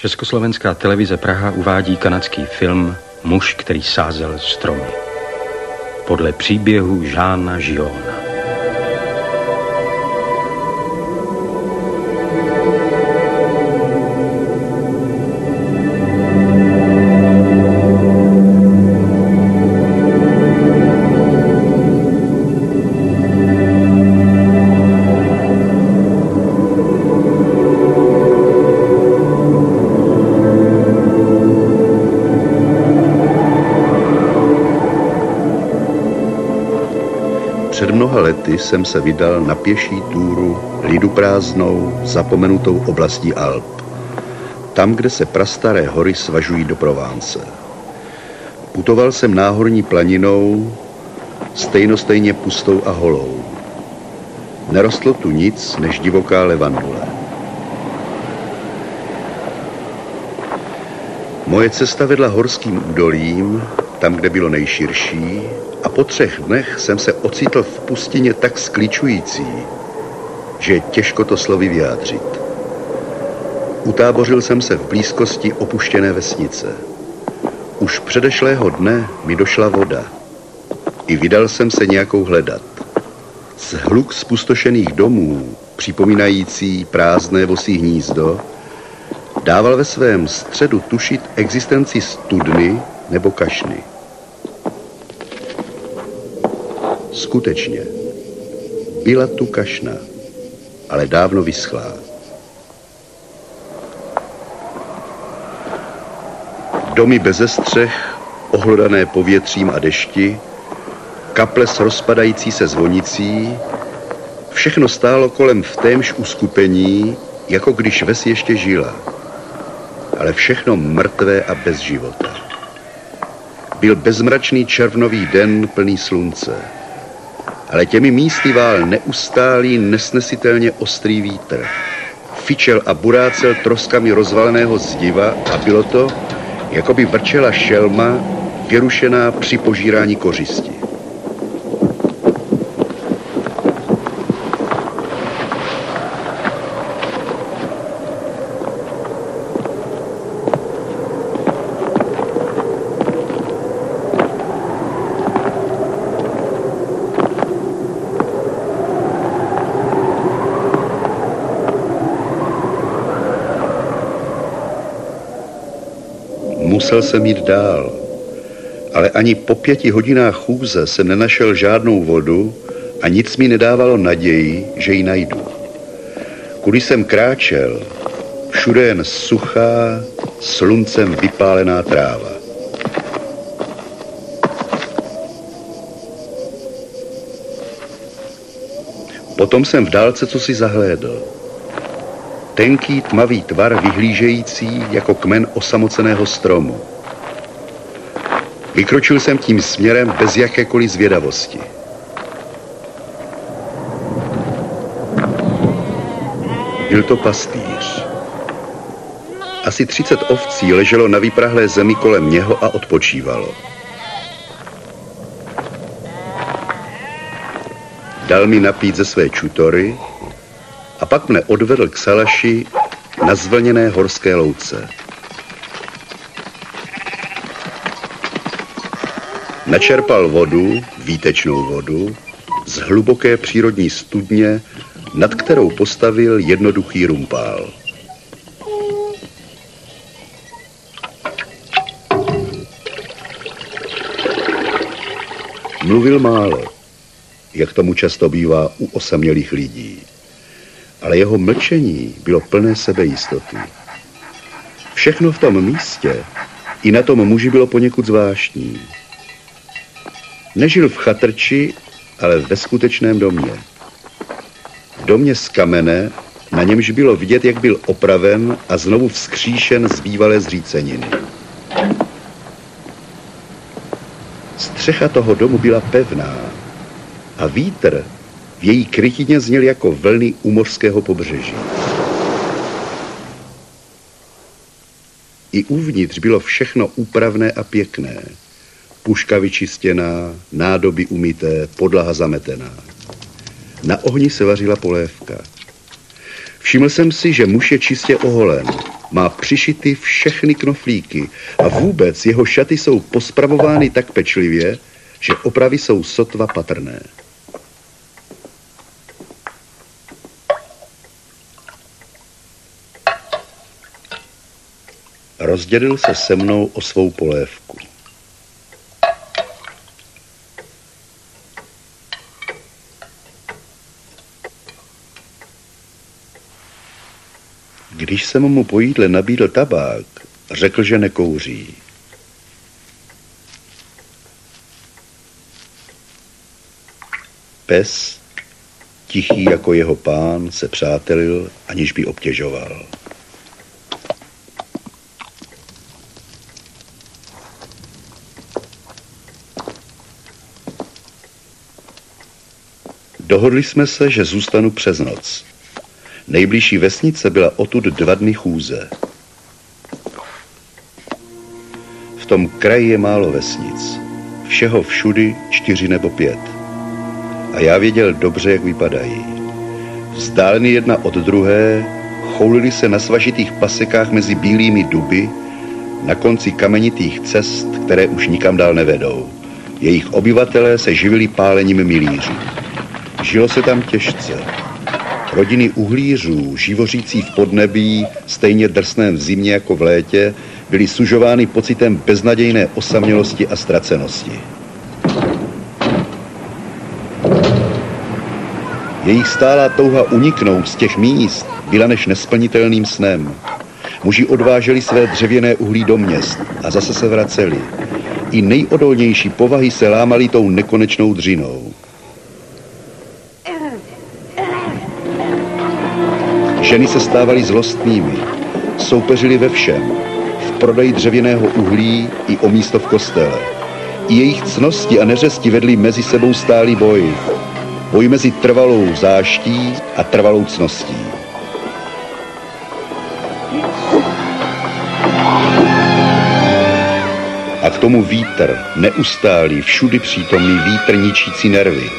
Československá televize Praha uvádí kanadský film Muž, který sázel stromy. Podle příběhu Jeana Giona. Před mnoha lety jsem se vydal na pěší túru liduprázdnou, zapomenutou oblastí Alp. Tam, kde se prastaré hory svažují do Provence. Putoval jsem náhorní planinou, stejně pustou a holou. Nerostlo tu nic než divoká levandule. Moje cesta vedla horským údolím, tam, kde bylo nejširší, a po 3 dnech jsem se ocitl v pustině tak skličující, že je těžko to slovy vyjádřit. Utábořil jsem se v blízkosti opuštěné vesnice. Už předešlého dne mi došla voda. I vydal jsem se nějakou hledat. Hluk zpustošených domů, připomínající prázdné vosí hnízdo, dával ve svém středu tušit existenci studny nebo kašny. Skutečně, byla tu kašna, ale dávno vyschlá. Domy beze střech, ohlodané povětřím a dešti, kaple s rozpadající se zvonicí, všechno stálo kolem v témž uskupení, jako když ves ještě žila. Ale všechno mrtvé a bez života. Byl bezmračný červnový den plný slunce. Ale těmi místy vál neustálý, nesnesitelně ostrý vítr. Fičel a burácel troskami rozvaleného zdiva a bylo to, jako by vrčela šelma, vyrušená při požírání kořisti. Musel jsem jít dál, ale ani po 5 hodinách chůze jsem nenašel žádnou vodu a nic mi nedávalo naději, že ji najdu. Kudy jsem kráčel, všude jen suchá, sluncem vypálená tráva. Potom jsem v dálce cosi zahlédl. Tenký tmavý tvar vyhlížející jako kmen osamoceného stromu. Vykročil jsem tím směrem bez jakékoliv zvědavosti. Byl to pastýř. Asi 30 ovcí leželo na vyprahlé zemi kolem něho a odpočívalo. Dal mi napít ze své čutory a pak mne odvedl k salaši na zvlněné horské louce. Načerpal vodu, výtečnou vodu, z hluboké přírodní studně, nad kterou postavil jednoduchý rumpál. Mluvil málo, jak tomu často bývá u osamělých lidí. Ale jeho mlčení bylo plné sebejistoty. Všechno v tom místě i na tom muži bylo poněkud zvláštní. Nežil v chatrči, ale ve skutečném domě. V domě z kamene, na němž bylo vidět, jak byl opraven a znovu vzkříšen z bývalé zříceniny. Střecha toho domu byla pevná a vítr v její krytině zněl jako vlny u mořského pobřeží. I uvnitř bylo všechno úpravné a pěkné. Puška vyčistěná, nádoby umyté, podlaha zametená. Na ohni se vařila polévka. Všiml jsem si, že muž je čistě oholen má přišity všechny knoflíky a vůbec jeho šaty jsou pospravovány tak pečlivě, že opravy jsou sotva patrné. Rozdělil se se mnou o svou polévku. Když jsem mu po jídle nabídl tabák, řekl, že nekouří. Pes, tichý jako jeho pán, se přátelil, aniž by obtěžoval. Dohodli jsme se, že zůstanu přes noc. Nejbližší vesnice byla odtud 2 dny chůze. V tom kraji je málo vesnic. Všeho všudy 4 nebo 5. A já věděl dobře, jak vypadají. Vzdáleny jedna od druhé, choulili se na svažitých pasekách mezi bílými duby, na konci kamenitých cest, které už nikam dál nevedou. Jejich obyvatelé se živili pálením milířů. Žilo se tam těžce. Rodiny uhlířů, živořící v podnebí, stejně drsném v zimě jako v létě, byly sužovány pocitem beznadějné osamělosti a ztracenosti. Jejich stálá touha uniknout z těch míst byla než nesplnitelným snem. Muži odváželi své dřevěné uhlí do měst a zase se vraceli. I nejodolnější povahy se lámaly tou nekonečnou dřinou. Ženy se stávaly zlostnými, soupeřily ve všem, v prodeji dřevěného uhlí i o místo v kostele. I jejich ctnosti a neřesti vedly mezi sebou stálý boj. Boj mezi trvalou záští a trvalou ctností. A k tomu vítr, neustálý, všudy přítomný vítr ničící nervy.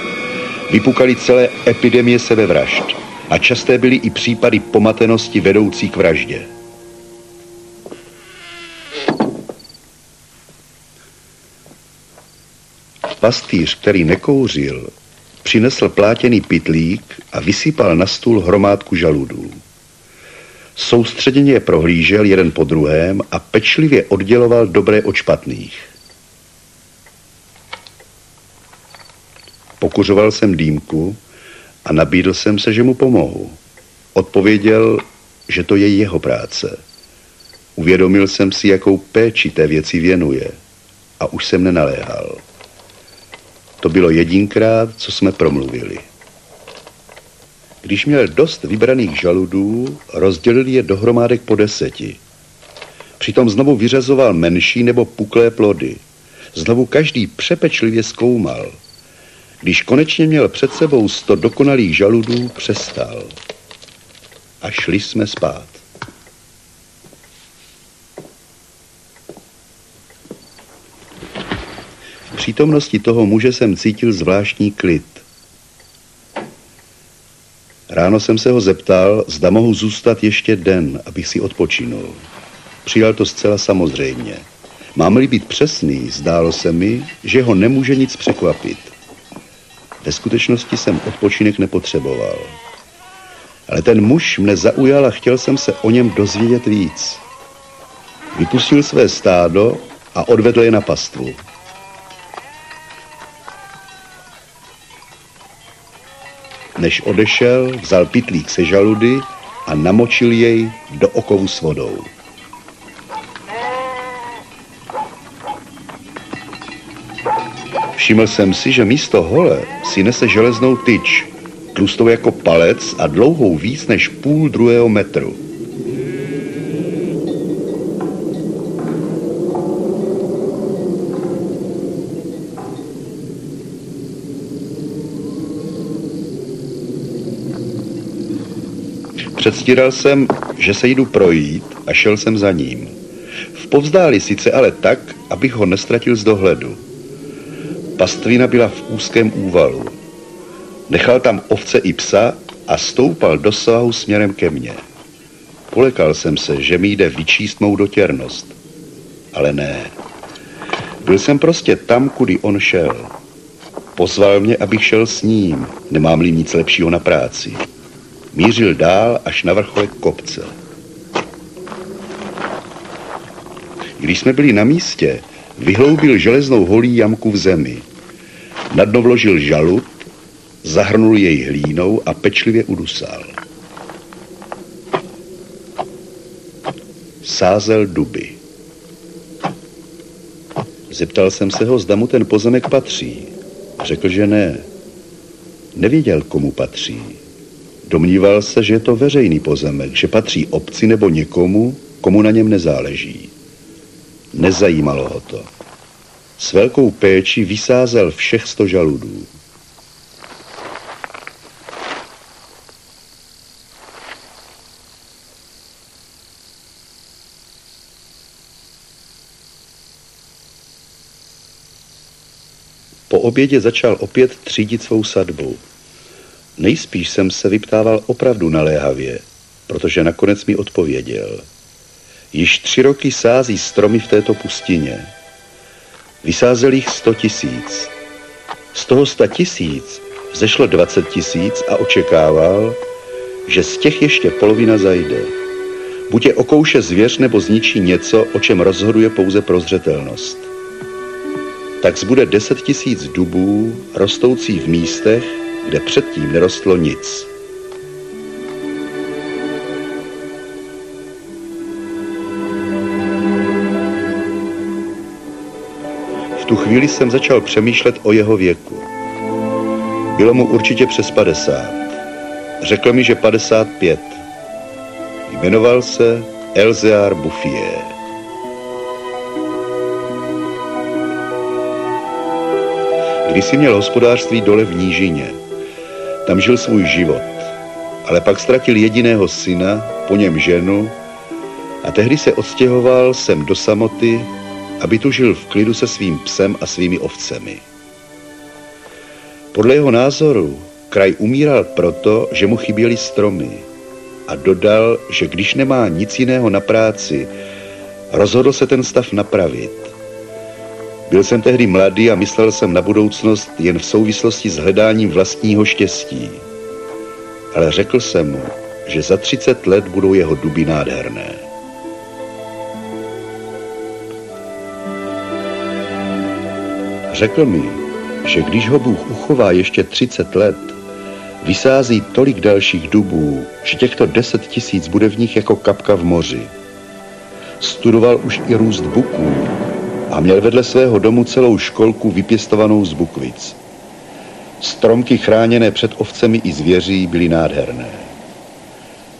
Vypukaly celé epidemie sebevražd. A časté byly i případy pomatenosti vedoucí k vraždě. Pastýř, který nekouřil, přinesl plátěný pytlík a vysypal na stůl hromádku žaludů. Soustředěně je prohlížel jeden po druhém a pečlivě odděloval dobré od špatných. Pokuřoval jsem dýmku a nabídl jsem se, že mu pomohu. Odpověděl, že to je jeho práce. Uvědomil jsem si, jakou péči té věci věnuje a už jsem nenaléhal. To bylo jedinkrát, co jsme promluvili. Když měl dost vybraných žaludů, rozdělil je do hromádek po 10. Přitom znovu vyřazoval menší nebo puklé plody. Znovu každý přepečlivě zkoumal. Když konečně měl před sebou 100 dokonalých žaludů, přestal. A šli jsme spát. V přítomnosti toho muže jsem cítil zvláštní klid. Ráno jsem se ho zeptal, zda mohu zůstat ještě den, abych si odpočinul. Přijal to zcela samozřejmě. Mám-li být přesný, zdálo se mi, že ho nemůže nic překvapit. Ve skutečnosti jsem odpočinek nepotřeboval. Ale ten muž mne zaujal a chtěl jsem se o něm dozvědět víc. Vypustil své stádo a odvedl je na pastvu. Než odešel, vzal pytlík se žaludy a namočil jej do okovu s vodou. Všiml jsem si, že místo hole si nese železnou tyč, tlustou jako palec a dlouhou víc než 0,5 metru. Předstíral jsem, že se jdu projít a šel jsem za ním. V povzdáli sice, ale tak, abych ho nestratil z dohledu. Pastvina byla v úzkém úvalu. Nechal tam ovce i psa a stoupal do svahu směrem ke mně. polekal jsem se, že mi jde vyčíst mou dotěrnost. Ale ne. Byl jsem prostě tam, kudy on šel. Pozval mě, abych šel s ním, nemám-li nic lepšího na práci. Mířil dál až na vrcholek kopce. Když jsme byli na místě, vyhloubil železnou holí jamku v zemi. Na dno vložil žalud, zahrnul jej hlínou a pečlivě udusal. Sázel duby. Zeptal jsem se ho, zda mu ten pozemek patří. Řekl, že ne. Nevěděl, komu patří. Domníval se, že je to veřejný pozemek, že patří obci nebo někomu, komu na něm nezáleží. Nezajímalo ho to. S velkou péčí vysázel všech 100 žaludů. Po obědě začal opět třídit svou sadbu. Nejspíš jsem se vyptával opravdu naléhavě, protože nakonec mi odpověděl. Již 3 roky sází stromy v této pustině. Vysázel jich 100 000. Z toho 100 000 vzešlo 20 000 a očekával, že z těch ještě polovina zajde. Buď je okouše zvěř nebo zničí něco, o čem rozhoduje pouze prozřetelnost. Tak zbude 10 000 dubů, rostoucí v místech, kde předtím nerostlo nic. V tu chvíli jsem začal přemýšlet o jeho věku. Bylo mu určitě přes 50. Řekl mi, že 55. Jmenoval se Elzéar Bouffier. Kdysi měl hospodářství dole v nížině. Tam žil svůj život, ale pak ztratil jediného syna, po něm ženu a tehdy se odstěhoval sem do samoty, aby tu žil v klidu se svým psem a svými ovcemi. Podle jeho názoru kraj umíral proto, že mu chyběly stromy a dodal, že když nemá nic jiného na práci, rozhodl se ten stav napravit. Byl jsem tehdy mladý a myslel jsem na budoucnost jen v souvislosti s hledáním vlastního štěstí. Ale řekl jsem mu, že za 30 let budou jeho duby nádherné. Řekl mi, že když ho Bůh uchová ještě 30 let, vysází tolik dalších dubů, že těchto 10 000 bude v nich jako kapka v moři. Studoval už i růst buků a měl vedle svého domu celou školku vypěstovanou z bukvic. Stromky chráněné před ovcemi i zvěří byly nádherné.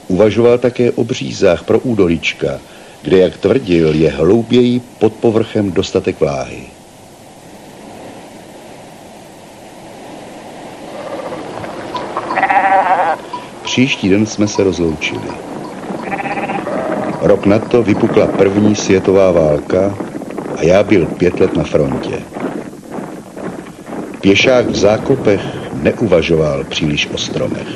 Uvažoval také o břízách pro údolíčka, kde, jak tvrdil, je hlouběji pod povrchem dostatek vláhy. Příští den jsme se rozloučili. Rok na to vypukla první světová válka a já byl 5 let na frontě. Pěšák v zákopech neuvažoval příliš o stromech.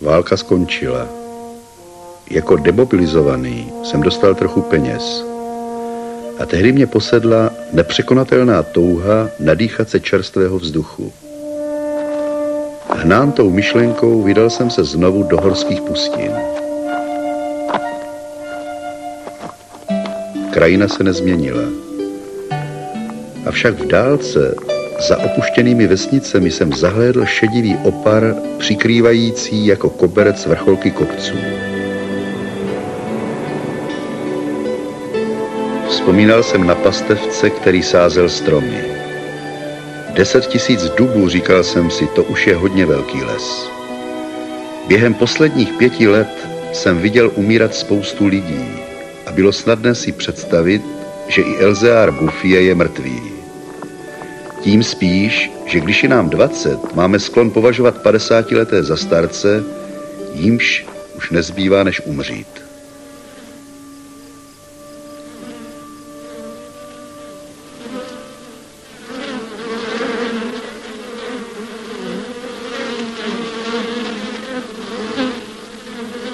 Válka skončila. Jako demobilizovaný jsem dostal trochu peněz. A tehdy mě posedla nepřekonatelná touha nadýchat se čerstvého vzduchu. Hnán tou myšlenkou vydal jsem se znovu do horských pustin. Krajina se nezměnila. Avšak v dálce za opuštěnými vesnicemi jsem zahlédl šedivý opar, přikrývající jako koberec vrcholky kopců. Vzpomínal jsem na pastevce, který sázel stromy. 10 000 dubů, říkal jsem si, to už je hodně velký les. Během posledních 5 let jsem viděl umírat spoustu lidí a bylo snadné si představit, že i Elzéar Bouffier je mrtvý. Tím spíš, že když je nám 20, máme sklon považovat 50leté za starce, jímž už nezbývá než umřít.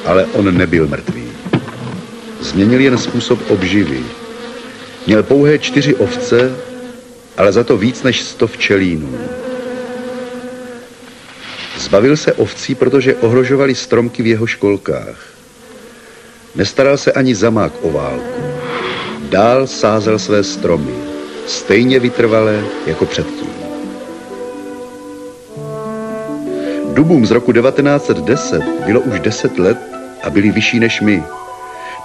Ale on nebyl mrtvý. Změnil jen způsob obživy. Měl pouhé 4 ovce, ale za to víc než 100 včelínů. Zbavil se ovcí, protože ohrožovali stromky v jeho školkách. Nestaral se ani za mák o válku. Dál sázel své stromy, stejně vytrvale jako předtím. Dubům z roku 1910 bylo už 10 let a byli vyšší než my.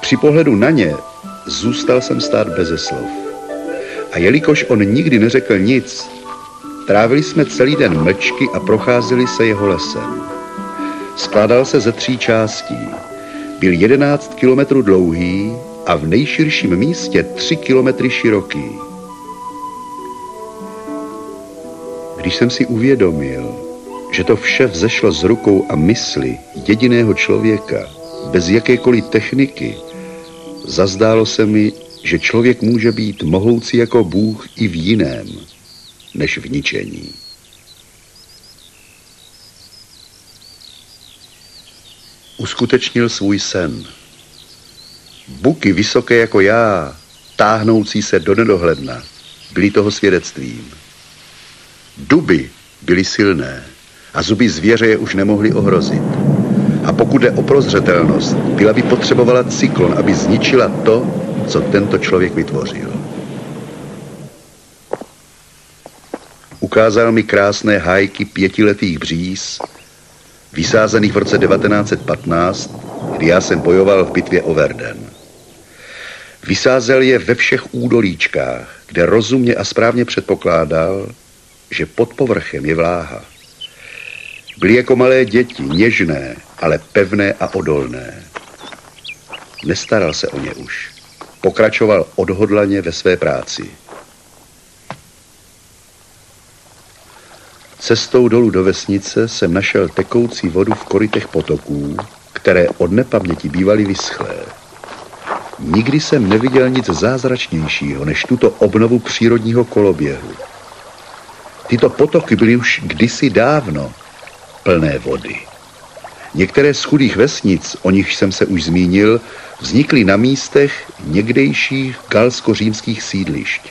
Při pohledu na ně zůstal jsem stát beze slov. A jelikož on nikdy neřekl nic, trávili jsme celý den mlčky a procházeli se jeho lesem. Skládal se ze 3 částí. Byl 11 kilometrů dlouhý a v nejširším místě 3 kilometry široký. Když jsem si uvědomil, že to vše vzešlo z rukou a mysli jediného člověka, bez jakékoliv techniky, zazdálo se mi, že člověk může být mohoucí jako Bůh i v jiném, než v ničení. Uskutečnil svůj sen. Buky vysoké jako já, táhnoucí se do nedohledna, byly toho svědectvím. Duby byly silné a zuby zvěře je už nemohly ohrozit. A pokud jde o prozřetelnost, byla by potřebovala cyklon, aby zničila to, co tento člověk vytvořil. Ukázal mi krásné hájky 5letých bříz, vysázených v roce 1915, kdy já jsem bojoval v bitvě o Verden. Vysázel je ve všech údolíčkách, kde rozumně a správně předpokládal, že pod povrchem je vláha. Byly jako malé děti, něžné, ale pevné a odolné. Nestaral se o ně už. Pokračoval odhodlaně ve své práci. Cestou dolů do vesnice jsem našel tekoucí vodu v korytech potoků, které od nepaměti bývaly vyschlé. Nikdy jsem neviděl nic zázračnějšího, než tuto obnovu přírodního koloběhu. Tyto potoky byly už kdysi dávno plné vody. Některé z chudých vesnic, o nich jsem se už zmínil, vznikly na místech někdejších galsko-římských sídlišť.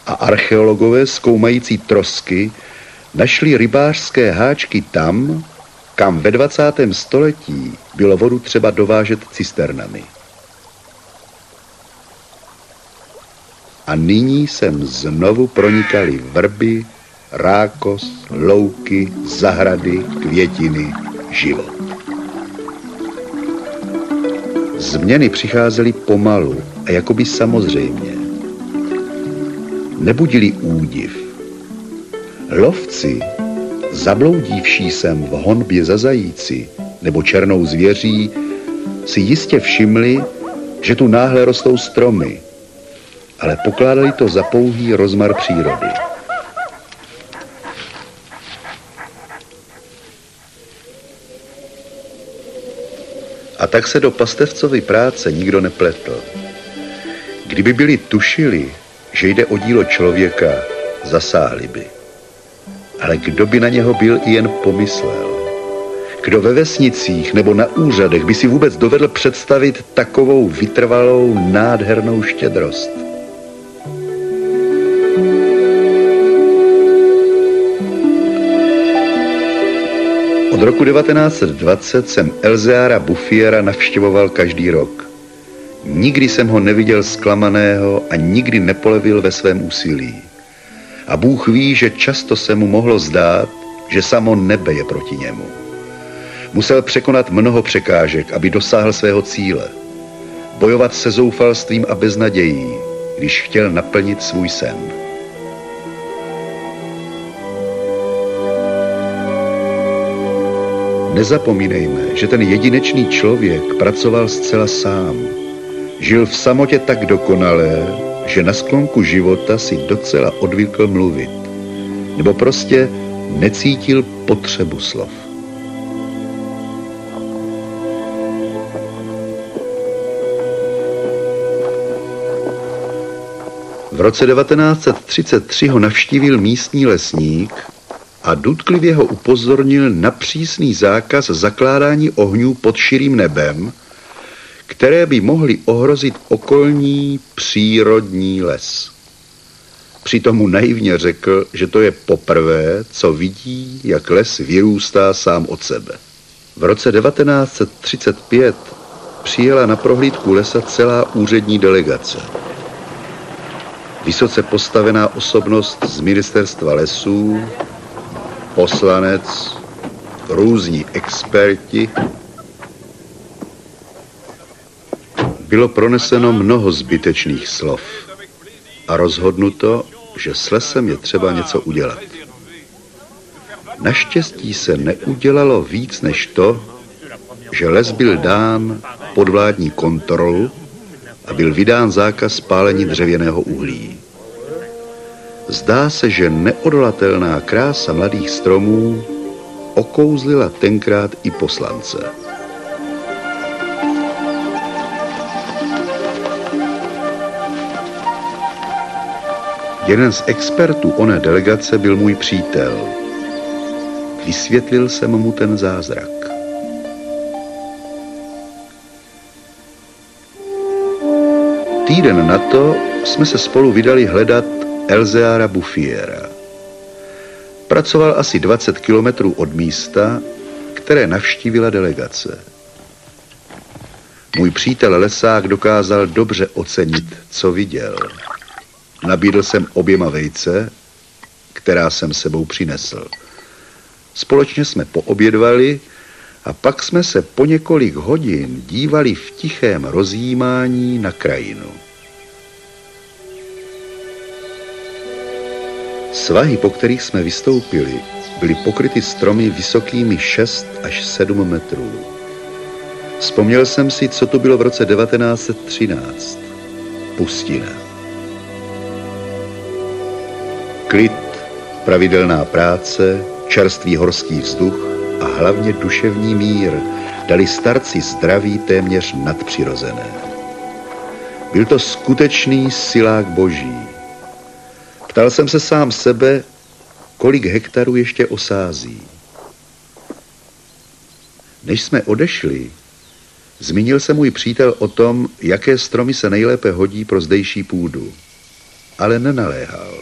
A archeologové zkoumající trosky našli rybářské háčky tam, kam ve 20. století bylo vodu třeba dovážet cisternami. A nyní sem znovu pronikaly vrby, rákos, louky, zahrady, květiny, život. Změny přicházely pomalu a jakoby samozřejmě. Nebudili údiv. Lovci, zabloudívší sem v honbě za zajíci nebo černou zvěří, si jistě všimli, že tu náhle rostou stromy, ale pokládali to za pouhý rozmar přírody. A tak se do pastevcovy práce nikdo nepletl. Kdyby byli tušili, že jde o dílo člověka, zasáhli by. Ale kdo by na něho byl i jen pomyslel? Kdo ve vesnicích nebo na úřadech by si vůbec dovedl představit takovou vytrvalou, nádhernou štědrost? Od roku 1920 jsem Elzéara Bouffiera navštěvoval každý rok. Nikdy jsem ho neviděl zklamaného a nikdy nepolevil ve svém úsilí. A Bůh ví, že často se mu mohlo zdát, že samo nebe je proti němu. Musel překonat mnoho překážek, aby dosáhl svého cíle. Bojovat se zoufalstvím a beznadějí, když chtěl naplnit svůj sen. Nezapomínejme, že ten jedinečný člověk pracoval zcela sám. Žil v samotě tak dokonale, že na sklonku života si docela odvykl mluvit. Nebo prostě necítil potřebu slov. V roce 1933 ho navštívil místní lesník a důtklivě ho upozornil na přísný zákaz zakládání ohňů pod širým nebem, které by mohly ohrozit okolní přírodní les. Přitom mu naivně řekl, že to je poprvé, co vidí, jak les vyrůstá sám od sebe. V roce 1935 přijela na prohlídku lesa celá úřední delegace. Vysoce postavená osobnost z ministerstva lesů, poslanec, různí experti. Bylo proneseno mnoho zbytečných slov a rozhodnuto, že s lesem je třeba něco udělat. Naštěstí se neudělalo víc než to, že les byl dán pod vládní kontrolu a byl vydán zákaz pálení dřevěného uhlí. Zdá se, že neodolatelná krása mladých stromů okouzlila tenkrát i poslance. Jeden z expertů oné delegace byl můj přítel. Vysvětlil jsem mu ten zázrak. Týden na to jsme se spolu vydali hledat Elzéara Bouffiera. Pracoval asi 20 kilometrů od místa, které navštívila delegace. Můj přítel lesák dokázal dobře ocenit, co viděl. Nabídl jsem oběma vejce, která jsem sebou přinesl. Společně jsme poobědvali a pak jsme se po několik hodin dívali v tichém rozjímání na krajinu. Svahy, po kterých jsme vystoupili, byly pokryty stromy vysokými 6 až 7 metrů. Vzpomněl jsem si, co to bylo v roce 1913. Pustina. Klid, pravidelná práce, čerstvý horský vzduch a hlavně duševní mír dali starci zdraví téměř nadpřirozené. Byl to skutečný silák boží. Ptal jsem se sám sebe, kolik hektarů ještě osází. Než jsme odešli, zmínil se můj přítel o tom, jaké stromy se nejlépe hodí pro zdejší půdu. Ale nenaléhal.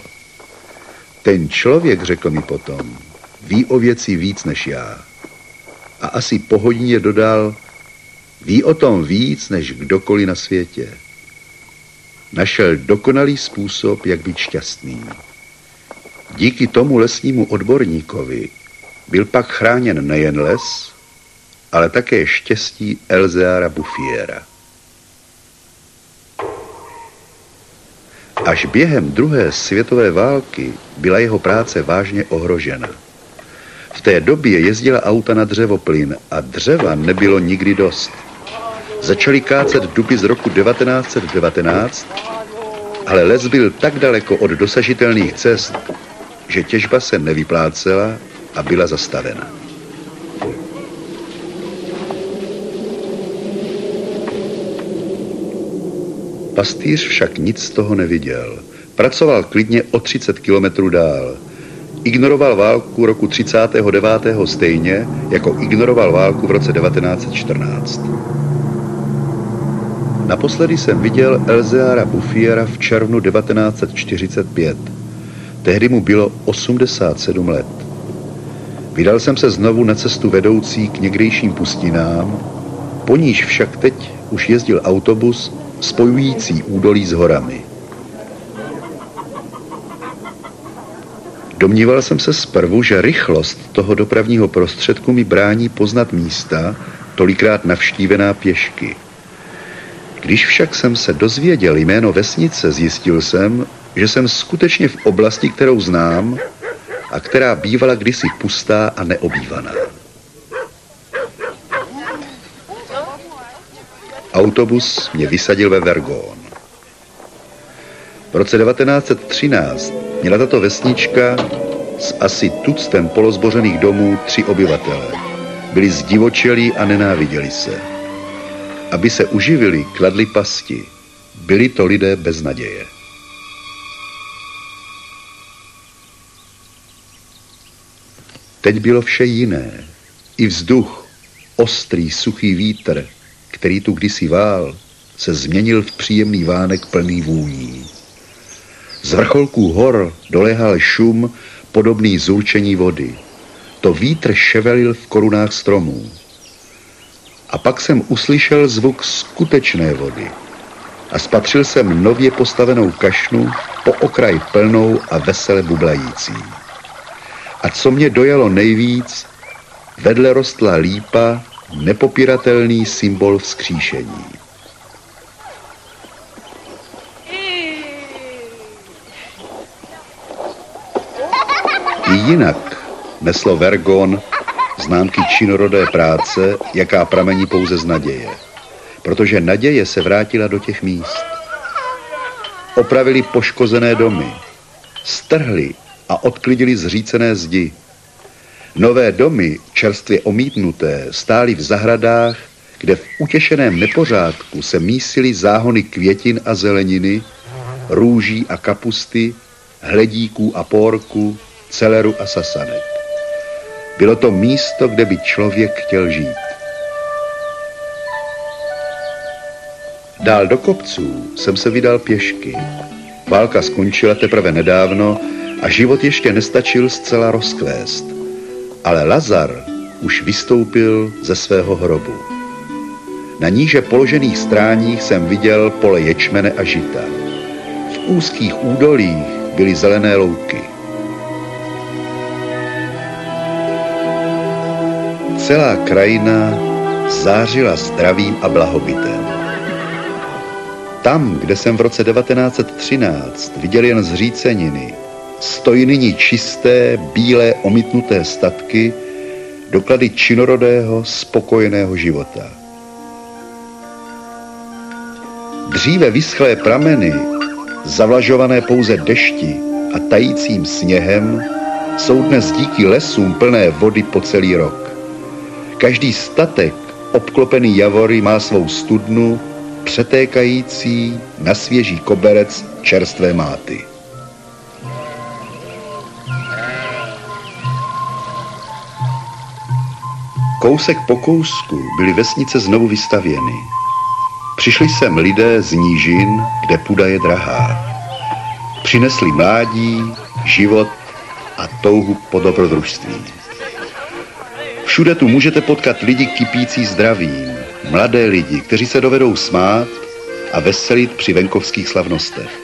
Ten člověk, řekl mi potom, ví o věci víc než já. A asi po hodině dodal, ví o tom víc než kdokoliv na světě. Našel dokonalý způsob, jak být šťastný. Díky tomu lesnímu odborníkovi byl pak chráněn nejen les, ale také štěstí Elzéara Bouffiera. Až během druhé světové války byla jeho práce vážně ohrožena. V té době jezdila auta na dřevoplyn a dřeva nebylo nikdy dost. Začali kácet duby z roku 1919, ale les byl tak daleko od dosažitelných cest, že těžba se nevyplácela a byla zastavena. Pastýř však nic z toho neviděl. Pracoval klidně o 30 kilometrů dál. Ignoroval válku roku 39. stejně, jako ignoroval válku v roce 1914. Naposledy jsem viděl Elzéara Bouffiera v červnu 1945. Tehdy mu bylo 87 let. Vydal jsem se znovu na cestu vedoucí k někdejším pustinám, po níž však teď už jezdil autobus spojující údolí s horami. Domníval jsem se zprvu, že rychlost toho dopravního prostředku mi brání poznat místa, tolikrát navštívená pěšky. Když však jsem se dozvěděl jméno vesnice, zjistil jsem, že jsem skutečně v oblasti, kterou znám a která bývala kdysi pustá a neobývaná. autobus mě vysadil ve Vergón. V roce 1913 měla tato vesnička s asi tuctem polozbořených domů 3 obyvatele. Byli zdivočelí a nenáviděli se. Aby se uživili, kladli pasti. Byli to lidé bez naděje. Teď bylo vše jiné. I vzduch, ostrý, suchý vítr, který tu kdysi vál, se změnil v příjemný vánek plný vůní. Z vrcholků hor doléhal šum podobný zurčení vody. To vítr ševelil v korunách stromů. A pak jsem uslyšel zvuk skutečné vody a spatřil jsem nově postavenou kašnu po okraj plnou a vesele bublající. A co mě dojalo nejvíc, vedle rostla lípa, nepopiratelný symbol vzkříšení. I jinak neslo Vergón známky činorodé práce, jaká pramení pouze z naděje. Protože naděje se vrátila do těch míst. Opravili poškozené domy, strhli a odklidili zřícené zdi. Nové domy, čerstvě omítnuté, stály v zahradách, kde v utěšeném nepořádku se mísily záhony květin a zeleniny, růží a kapusty, hledíků a pórku, celeru a sasanek. Bylo to místo, kde by člověk chtěl žít. Dál do kopců jsem se vydal pěšky. Válka skončila teprve nedávno a život ještě nestačil zcela rozkvést. Ale Lazar už vystoupil ze svého hrobu. Na níže položených stráních jsem viděl pole ječmene a žita. V úzkých údolích byly zelené louky. Celá krajina zářila zdravím a blahobytem. Tam, kde jsem v roce 1913 viděl jen zříceniny, stojí nyní čisté, bílé, omítnuté statky, doklady činorodého, spokojeného života. Dříve vyschlé prameny, zavlažované pouze dešti a tajícím sněhem, jsou dnes díky lesům plné vody po celý rok. Každý statek, obklopený javory, má svou studnu, přetékající na svěží koberec čerstvé máty. Kousek po kousku byly vesnice znovu vystavěny. Přišli sem lidé z nížin, kde půda je drahá. Přinesli mládí, život a touhu po dobrodružství. Všude tu můžete potkat lidi kypící zdravím, mladé lidi, kteří se dovedou smát a veselit při venkovských slavnostech.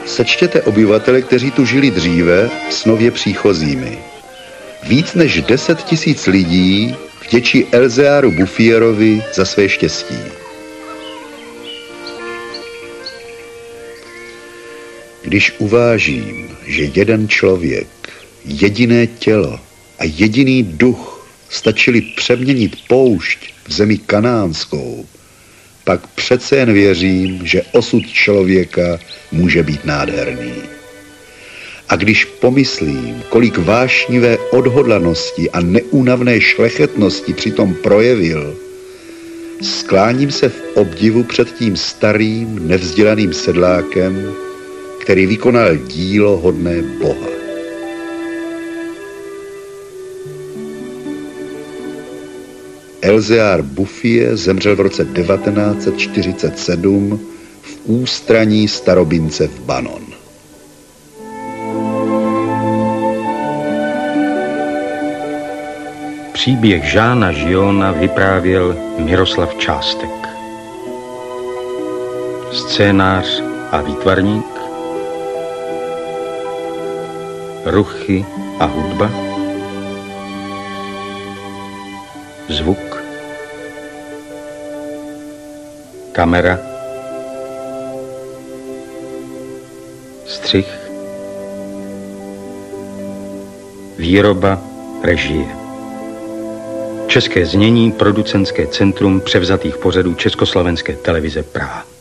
Sečtěte obyvatele, kteří tu žili dříve, s nově příchozími. Víc než 10 000 lidí vděčí Elzéaru Bouffierovi za své štěstí. Když uvážím, že jeden člověk, jediné tělo a jediný duch stačili přeměnit poušť v zemi kanánskou, pak přece jen věřím, že osud člověka může být nádherný. A když pomyslím, kolik vášnivé odhodlanosti a neúnavné šlechetnosti přitom projevil, skláním se v obdivu před tím starým, nevzdělaným sedlákem, který vykonal dílo hodné Boha. Elzéar Bouffier zemřel v roce 1947 v ústraní starobince v Banon. Příběh Žána Žiona vyprávěl Miroslav Částek. Scénář a výtvarník, ruchy a hudba, zvuk, kamera, střih, výroba, režie. České znění, producentské centrum převzatých pořadů Československé televize Praha.